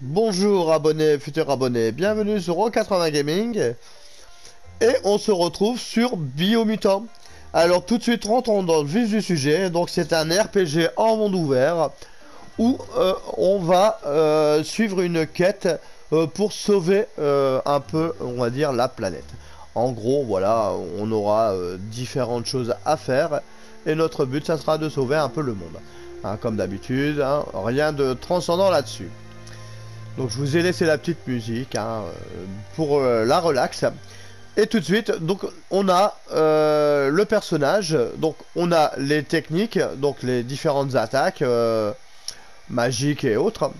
Bonjour abonnés, futurs abonnés, bienvenue sur Rock80 Gaming. Et on se retrouve sur Biomutant. Alors tout de suite rentrons dans le vif du sujet. Donc c'est un RPG en monde ouvert où on va suivre une quête pour sauver un peu, on va dire, la planète. En gros, voilà, on aura différentes choses à faire et notre but, ça sera de sauver un peu le monde. Hein, comme d'habitude, hein, rien de transcendant là-dessus. Donc je vous ai laissé la petite musique hein, pour la relax. Et tout de suite, donc on a le personnage, donc on a les techniques, donc les différentes attaques magiques et autres.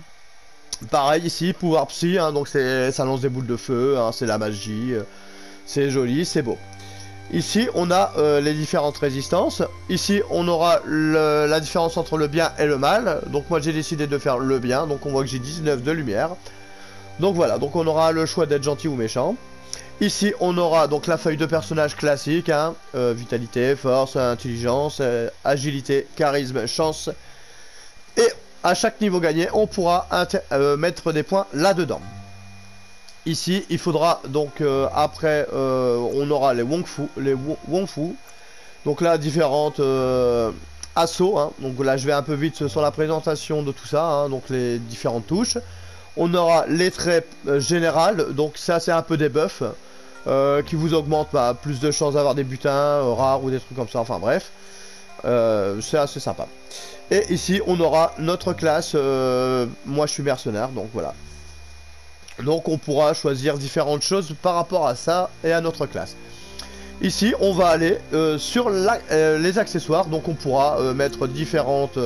Pareil ici, pouvoir psy, hein, donc ça lance des boules de feu, hein, c'est la magie, c'est joli, c'est beau. Ici, on a les différentes résistances. Ici, on aura la différence entre le bien et le mal. Donc moi, j'ai décidé de faire le bien. Donc on voit que j'ai 19 de lumière. Donc voilà, donc on aura le choix d'être gentil ou méchant. Ici, on aura donc la feuille de personnage classique. Hein, vitalité, force, intelligence, agilité, charisme, chance. Et à chaque niveau gagné, on pourra mettre des points là-dedans. Ici, il faudra donc après, on aura les Wong-Fu. Donc là, différentes assauts. Hein. Donc là, je vais un peu vite sur la présentation de tout ça. Hein. Donc les différentes touches. On aura les traits générales. Donc ça, c'est un peu des buffs qui vous augmentent plus de chances d'avoir des butins rares ou des trucs comme ça. Enfin bref, c'est assez sympa. Et ici, on aura notre classe. Moi, je suis mercenaire, donc voilà. Donc on pourra choisir différentes choses par rapport à ça et à notre classe. Ici on va aller sur les accessoires. Donc on pourra mettre différentes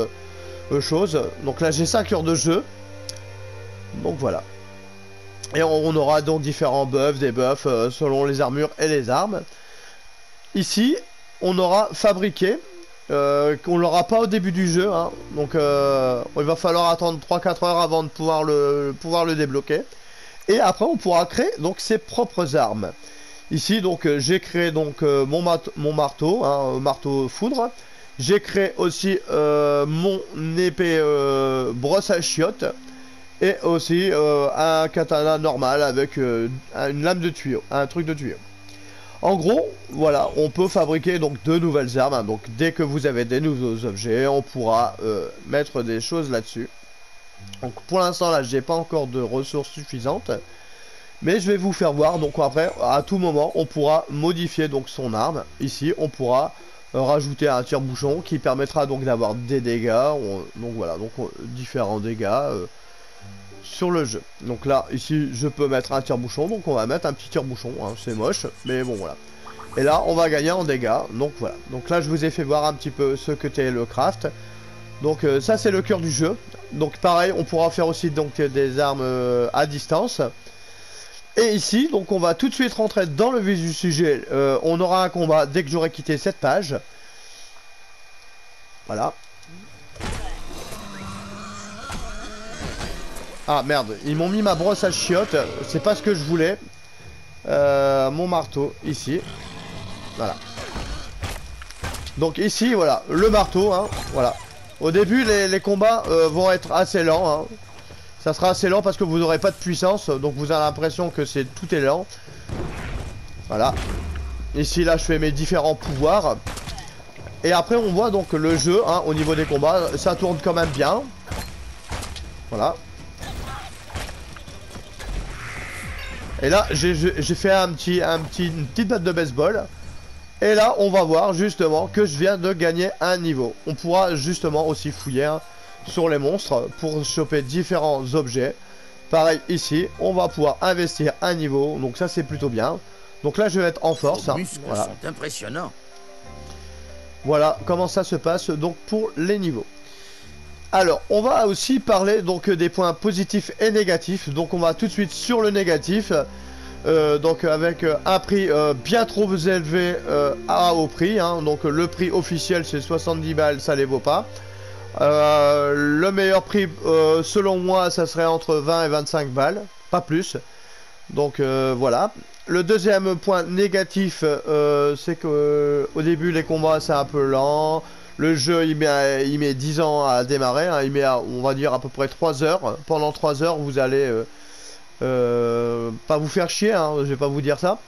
choses. Donc là j'ai 5 heures de jeu. Donc voilà. Et on aura donc différents buffs, des buffs selon les armures et les armes. Ici on aura fabriqué qu'on l'aura pas au début du jeu hein. Donc il va falloir attendre 3-4 heures avant de pouvoir le débloquer. Et après on pourra créer donc ses propres armes. Ici donc j'ai créé donc mon marteau, hein, marteau foudre. J'ai créé aussi mon épée brosse à chiottes. Et aussi un katana normal avec une lame de tuyau, un truc de tuyau. En gros, voilà, on peut fabriquer donc de nouvelles armes. Hein, donc dès que vous avez des nouveaux objets, on pourra mettre des choses là-dessus. Donc pour l'instant là j'ai pas encore de ressources suffisantes. Mais je vais vous faire voir. Donc après à tout moment on pourra modifier donc son arme. Ici on pourra rajouter un tire-bouchon qui permettra donc d'avoir des dégâts. Donc voilà, donc différents dégâts sur le jeu. Donc là ici je peux mettre un tire-bouchon. Donc on va mettre un petit tire-bouchon hein, c'est moche mais bon voilà. Et là on va gagner en dégâts. Donc voilà, donc là je vous ai fait voir un petit peu ce que t'est le craft. Donc ça c'est le cœur du jeu. Donc pareil on pourra faire aussi donc des armes à distance. Et ici donc on va tout de suite rentrer dans le vif du sujet. On aura un combat dès que j'aurai quitté cette page. Voilà. Ah merde, ils m'ont mis ma brosse à chiottes. C'est pas ce que je voulais. Mon marteau ici. Voilà. Donc ici voilà le marteau hein, voilà. Au début, les combats vont être assez lents. Hein. Ça sera assez lent parce que vous n'aurez pas de puissance. Donc vous avez l'impression que tout est lent. Voilà. Ici, là, je fais mes différents pouvoirs. Et après, on voit donc le jeu, hein, au niveau des combats. Ça tourne quand même bien. Voilà. Et là, j'ai fait une petite batte de baseball. Et là, on va voir justement que je viens de gagner un niveau. On pourra justement aussi fouiller hein, sur les monstres pour choper différents objets. Pareil ici, on va pouvoir investir un niveau. Donc ça, c'est plutôt bien. Donc là, je vais être en force. Hein, voilà. Sont impressionnants. Voilà comment ça se passe donc pour les niveaux. Alors, on va aussi parler donc des points positifs et négatifs. Donc on va tout de suite sur le négatif. Donc avec un prix bien trop élevé au prix hein. Donc le prix officiel c'est 70 balles, ça les vaut pas. Le meilleur prix selon moi ça serait entre 20 et 25 balles, pas plus. Donc voilà. Le deuxième point négatif c'est que au début les combats c'est un peu lent. Le jeu il met 10 ans à démarrer, hein. Il met on va dire à peu près 3 heures. Pendant 3 heures vous allez pas vous faire chier, hein, je vais pas vous dire ça.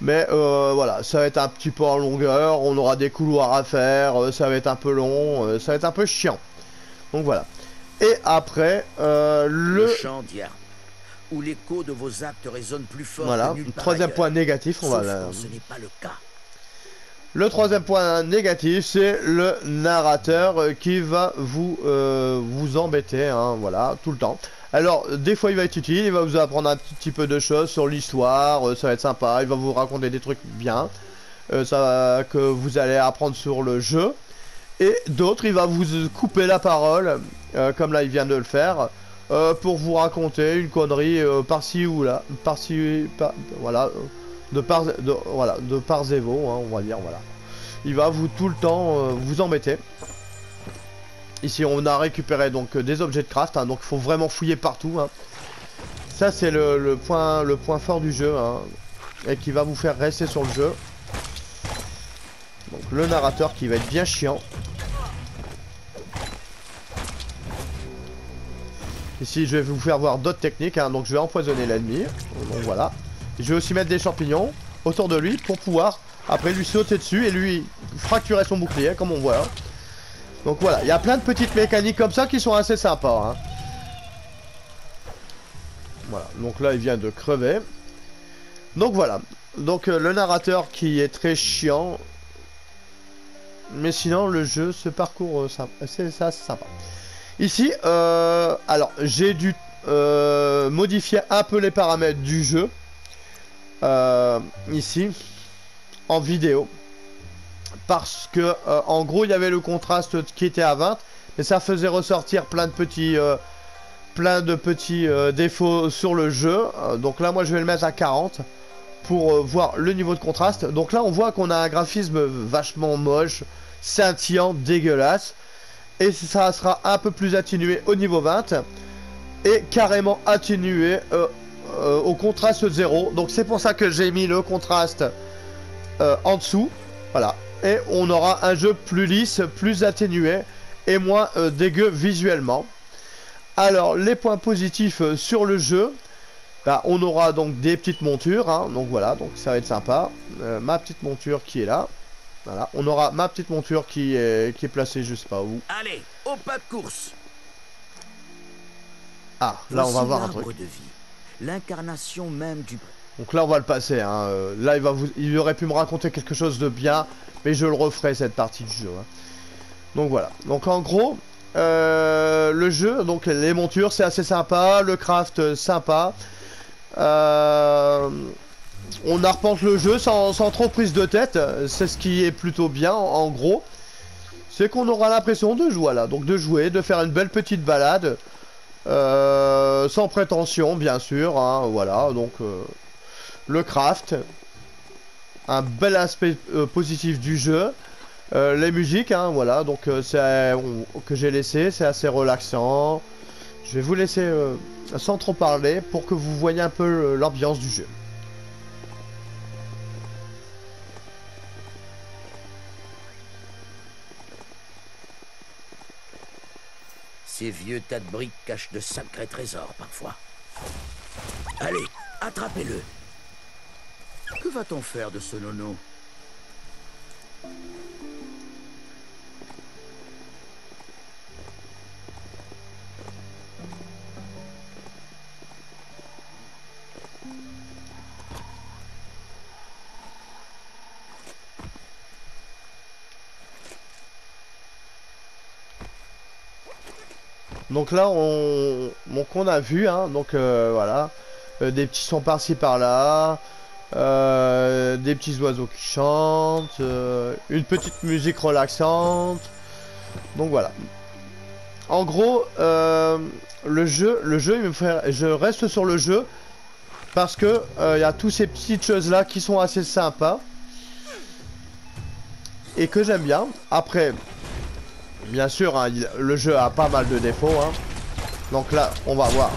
Mais voilà, ça va être un petit peu en longueur, on aura des couloirs à faire, ça va être un peu long, ça va être un peu chiant. Donc voilà. Et après, le chant d'hier, où l'écho de vos actes résonne plus fort. Voilà, troisième point négatif, on va là. Ce n'est pas le cas. Le troisième point négatif, c'est le narrateur qui va vous embêter, hein, voilà, tout le temps. Alors, des fois il va être utile, il va vous apprendre un petit peu de choses sur l'histoire, ça va être sympa, il va vous raconter des trucs bien, que vous allez apprendre sur le jeu. Et d'autres, il va vous couper la parole, comme là il vient de le faire, pour vous raconter une connerie par-ci ou là, voilà, de par zévo, hein, on va dire, voilà. Il va vous tout le temps vous embêter. Ici on a récupéré donc des objets de craft, hein, donc il faut vraiment fouiller partout, hein. Ça c'est le point fort du jeu, hein, et qui va vous faire rester sur le jeu. Donc le narrateur qui va être bien chiant. Ici je vais vous faire voir d'autres techniques, hein, donc je vais empoisonner l'ennemi, donc voilà. Je vais aussi mettre des champignons autour de lui pour pouvoir après lui sauter dessus et lui fracturer son bouclier comme on voit, hein. Donc voilà, il y a plein de petites mécaniques comme ça qui sont assez sympas, hein. Voilà, donc là il vient de crever. Donc voilà, donc le narrateur qui est très chiant. Mais sinon le jeu, ce parcours, c'est sympa. Ici, alors j'ai dû modifier un peu les paramètres du jeu. Ici, en vidéo. Parce que en gros il y avait le contraste qui était à 20, mais ça faisait ressortir plein de petits défauts sur le jeu. Donc là moi je vais le mettre à 40 pour voir le niveau de contraste. Donc là on voit qu'on a un graphisme vachement moche, scintillant, dégueulasse, et ça sera un peu plus atténué au niveau 20 et carrément atténué au contraste 0. Donc c'est pour ça que j'ai mis le contraste en dessous, voilà. Et on aura un jeu plus lisse, plus atténué et moins dégueu visuellement. Alors les points positifs sur le jeu, bah, on aura donc des petites montures, hein, donc voilà, donc ça va être sympa. Ma petite monture qui est là, voilà, on aura ma petite monture qui est placée je sais pas où. Allez, au pas de course. Ah, là on va voir un truc. De vie, l'incarnation même du... Donc là on va le passer, hein. Là il aurait pu me raconter quelque chose de bien, mais je le referai cette partie du jeu, hein. Donc voilà, donc en gros le jeu, donc les montures c'est assez sympa, le craft sympa. On arpente le jeu sans trop prise de tête, c'est ce qui est plutôt bien en gros. C'est qu'on aura l'impression de jouer là, donc de jouer, de faire une belle petite balade. Sans prétention bien sûr, hein, voilà, donc le craft, un bel aspect positif du jeu, les musiques, hein, voilà, donc que j'ai laissé, c'est assez relaxant. Je vais vous laisser sans trop parler pour que vous voyez un peu l'ambiance du jeu. Ces vieux tas de briques cachent de sacrés trésors parfois. Allez, attrapez-le. Que va-t-on faire de ce nono? Donc là on a vu, hein, donc voilà, des petits sons par-ci par-là, des petits oiseaux qui chantent, une petite musique relaxante. Donc voilà. En gros, le jeu il me fait, je reste sur le jeu parce que il y a toutes ces petites choses là qui sont assez sympas et que j'aime bien. Après, bien sûr, hein, le jeu a pas mal de défauts, hein. Donc là, on va voir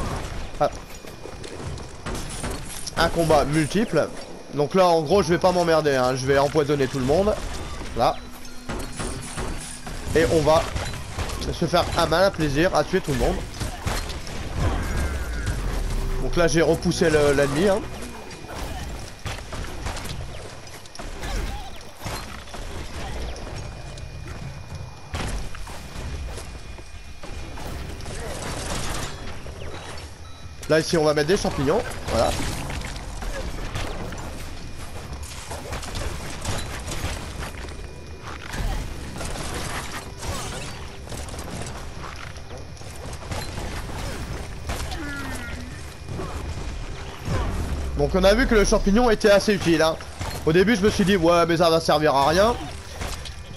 un combat multiple. Donc là, en gros, je vais pas m'emmerder, hein. Je vais empoisonner tout le monde. Là. Et on va se faire un malin plaisir à tuer tout le monde. Donc là j'ai repoussé l'ennemi hein. Là ici on va mettre des champignons. Voilà. Donc on a vu que le champignon était assez utile hein. Au début je me suis dit ouais mais ça va servir à rien.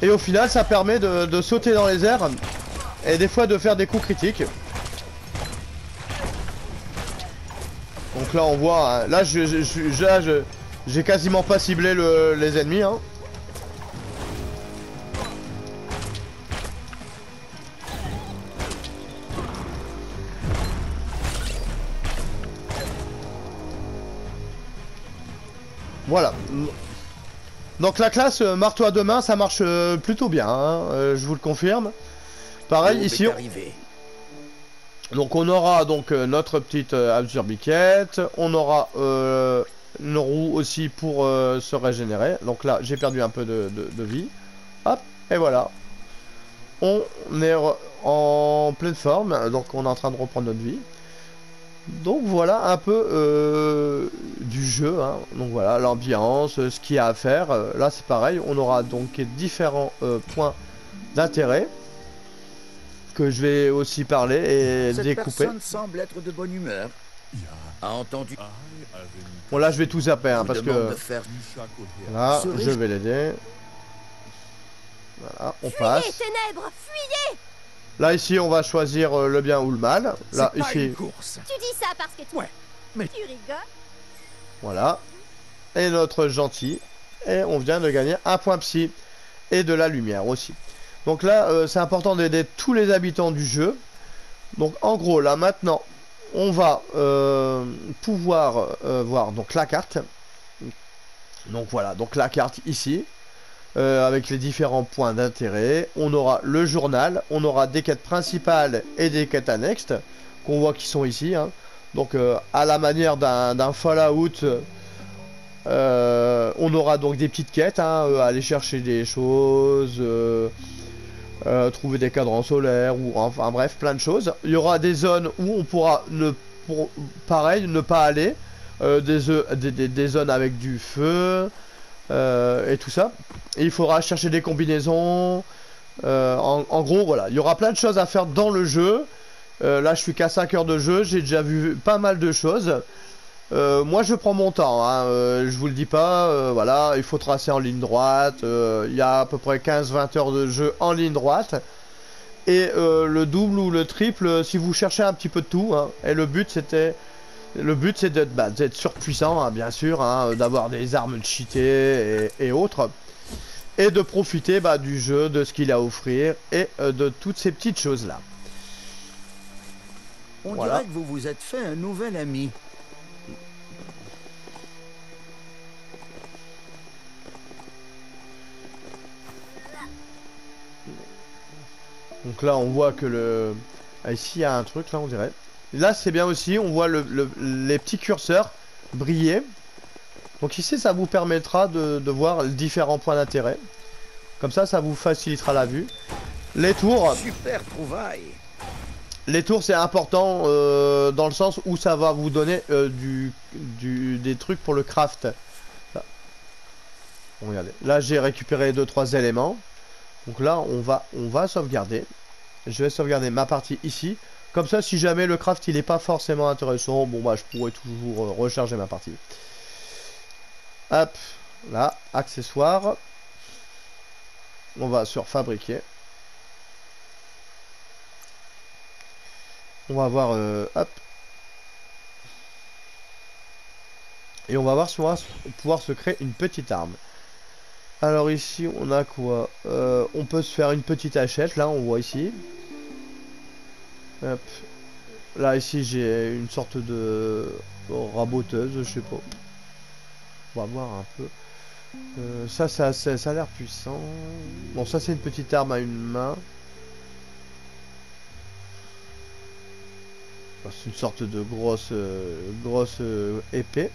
Et au final ça permet de sauter dans les airs. Et des fois de faire des coups critiques. Donc là on voit, hein, là j'ai quasiment pas ciblé les ennemis hein. Voilà. Donc la classe marteau à deux mains ça marche plutôt bien hein, je vous le confirme. Pareil ici donc on aura donc notre petite absurbiquette, on aura une roue aussi pour se régénérer. Donc là j'ai perdu un peu de vie. Hop, et voilà. On est en pleine forme, donc on est en train de reprendre notre vie. Donc voilà un peu du jeu, hein. Donc voilà l'ambiance, ce qu'il y a à faire. Là c'est pareil, on aura donc différents points d'intérêt. Que je vais aussi parler et Cette découper. personne semble être de bonne humeur. A entendu. Bon là je vais tout zapper hein, parce que là Cerise. je vais l'aider. Voilà, on passe. Ténèbres, fuyez! Là ici on va choisir le bien ou le mal. Là C'est pas ici une course. Tu dis ça parce que tu... Ouais, mais Tu rigoles? voilà. Et notre gentil. Et on vient de gagner un point psy. Et de la lumière aussi. Donc là c'est important d'aider tous les habitants du jeu. Donc en gros là maintenant on va pouvoir voir donc la carte. Donc voilà, donc la carte ici avec les différents points d'intérêt. On aura le journal, on aura des quêtes principales et des quêtes annexes qu'on voit qui sont ici hein. Donc à la manière d'un Fallout on aura donc des petites quêtes hein, aller chercher des choses trouver des cadrans solaires ou enfin bref plein de choses. Il y aura des zones où on pourra pareil ne pas aller, des zones avec du feu et tout ça. Et il faudra chercher des combinaisons. En gros voilà, il y aura plein de choses à faire dans le jeu. Là je suis qu'à 5 heures de jeu, j'ai déjà vu pas mal de choses. Moi je prends mon temps hein, je vous le dis pas, voilà, il faut tracer en ligne droite, il y a à peu près 15-20 heures de jeu en ligne droite, et le double ou le triple si vous cherchez un petit peu de tout, hein, et le but c'est d'être surpuissant hein, bien sûr, hein, d'avoir des armes cheatées et autres, et de profiter du jeu, de ce qu'il a à offrir, et de toutes ces petites choses là. on Voilà. dirait que vous vous êtes fait un nouvel ami. Donc là on voit que le... Ah, ici il y a un truc là on dirait. Là c'est bien aussi, on voit les petits curseurs briller. Donc ici ça vous permettra de voir les différents points d'intérêt. Comme ça vous facilitera la vue. Les tours. Super trouvaille. Les tours c'est important dans le sens où ça va vous donner des trucs pour le craft. Là. Bon, regardez. Là j'ai récupéré 2-3 éléments. Donc là on va sauvegarder. Je vais sauvegarder ma partie ici. Comme ça si jamais le craft il est pas forcément intéressant, bon je pourrais toujours recharger ma partie. Hop, là, accessoires. On va sur fabriquer. On va voir hop. Et on va voir si on va pouvoir se créer une petite arme. Alors ici on a quoi, on peut se faire une petite hachette, là on voit ici. Hop. Là ici j'ai une sorte de raboteuse, je sais pas. On va voir un peu. Ça a l'air puissant. Bon, ça c'est une petite arme à une main. C'est une sorte de grosse épée.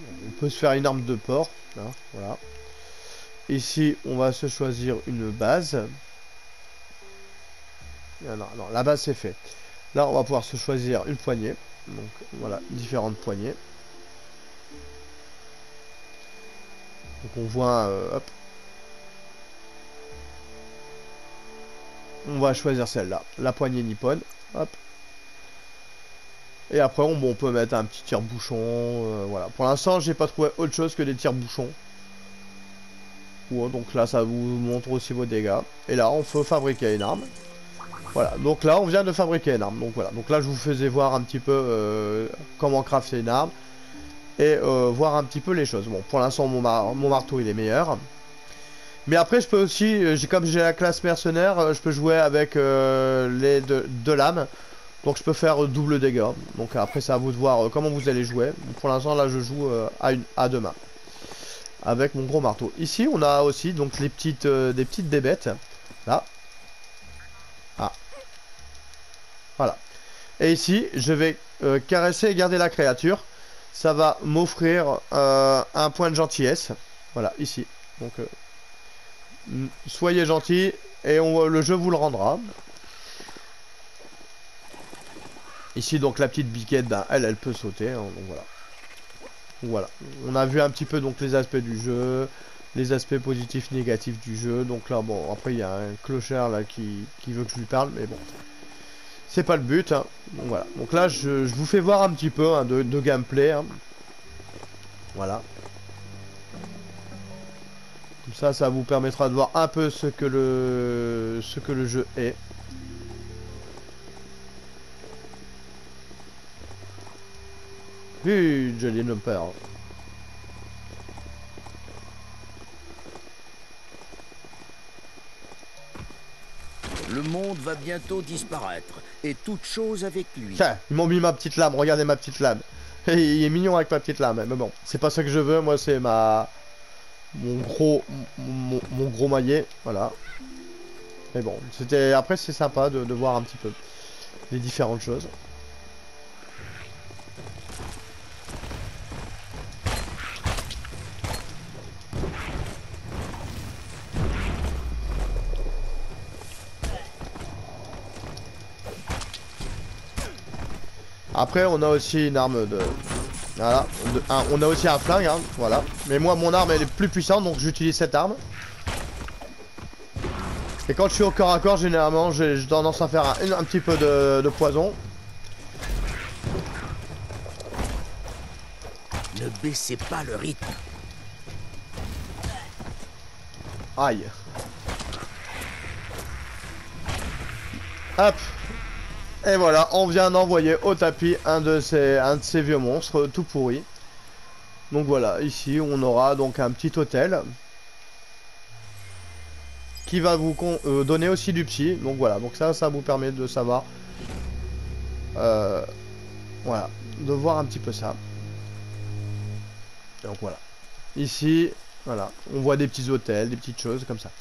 On peut se faire une arme de porc. Hein, voilà. Ici, on va se choisir une base. Non, non, la base c'est fait. Là, on va pouvoir se choisir une poignée. Donc voilà, différentes poignées. Donc on voit, hop. On va choisir celle-là, la poignée nippone. Hop. Et après, on peut mettre un petit tire-bouchon. Voilà. Pour l'instant, j'ai pas trouvé autre chose que des tire-bouchons. Donc là, ça vous montre aussi vos dégâts. Et là, on peut fabriquer une arme. Voilà, donc là on vient de fabriquer une arme. Donc voilà, donc là je vous faisais voir un petit peu comment crafter une arme. Et voir un petit peu les choses. Bon, pour l'instant mon marteau il est meilleur. Mais après je peux aussi, comme j'ai la classe mercenaire, je peux jouer avec les deux lames. Donc je peux faire double dégâts. Donc après c'est à vous de voir comment vous allez jouer. Pour l'instant là je joue à deux mains. Avec mon gros marteau. Ici on a aussi donc les petites, des petites bébêtes. Là. Ah. Voilà. Et ici, je vais caresser et garder la créature. Ça va m'offrir un point de gentillesse. Voilà, ici. Donc, soyez gentil et le jeu vous le rendra. Ici, donc, la petite biquette, ben, elle peut sauter. Hein, donc, voilà. Voilà. On a vu un petit peu donc les aspects du jeu. Les aspects positifs, négatifs du jeu. Donc là, bon, après, il y a un clochard là qui veut que je lui parle. Mais bon. C'est pas le but, hein. Donc voilà. Donc là, je vous fais voir un petit peu hein, de gameplay. Hein. Voilà. Comme ça vous permettra de voir un peu ce que le jeu est. Joli numper. Le monde va bientôt disparaître, et toute chose avec lui. Tiens, ils m'ont mis ma petite lame, regardez ma petite lame. Il est mignon avec ma petite lame, mais bon, c'est pas ça que je veux, moi c'est mon gros maillet, voilà. Mais bon, après c'est sympa de voir un petit peu les différentes choses. Après on a aussi une arme de... Voilà, on a aussi un flingue, hein, voilà. Mais moi mon arme elle est plus puissante donc j'utilise cette arme. Et quand je suis au corps à corps généralement j'ai tendance à faire un petit peu de poison. Ne baissez pas le rythme. Aïe. Hop. Et voilà, on vient d'envoyer au tapis un de ces vieux monstres tout pourris. Donc voilà, ici on aura donc un petit hôtel qui va vous donner aussi du psy. Donc voilà, donc ça vous permet de savoir, voilà, de voir un petit peu ça. Donc voilà, ici, voilà, on voit des petits hôtels, des petites choses comme ça.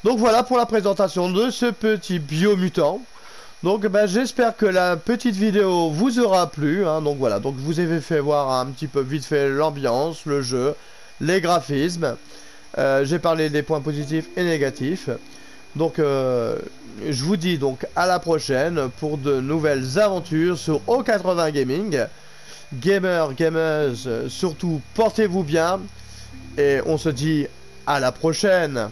Donc voilà pour la présentation de ce petit biomutant. Donc ben, j'espère que la petite vidéo vous aura plu, hein. Donc voilà, donc je vous ai fait voir un petit peu vite fait l'ambiance, le jeu, les graphismes. J'ai parlé des points positifs et négatifs. Donc je vous dis donc à la prochaine pour de nouvelles aventures sur O80 Gaming. Gamers, surtout portez-vous bien et on se dit à la prochaine.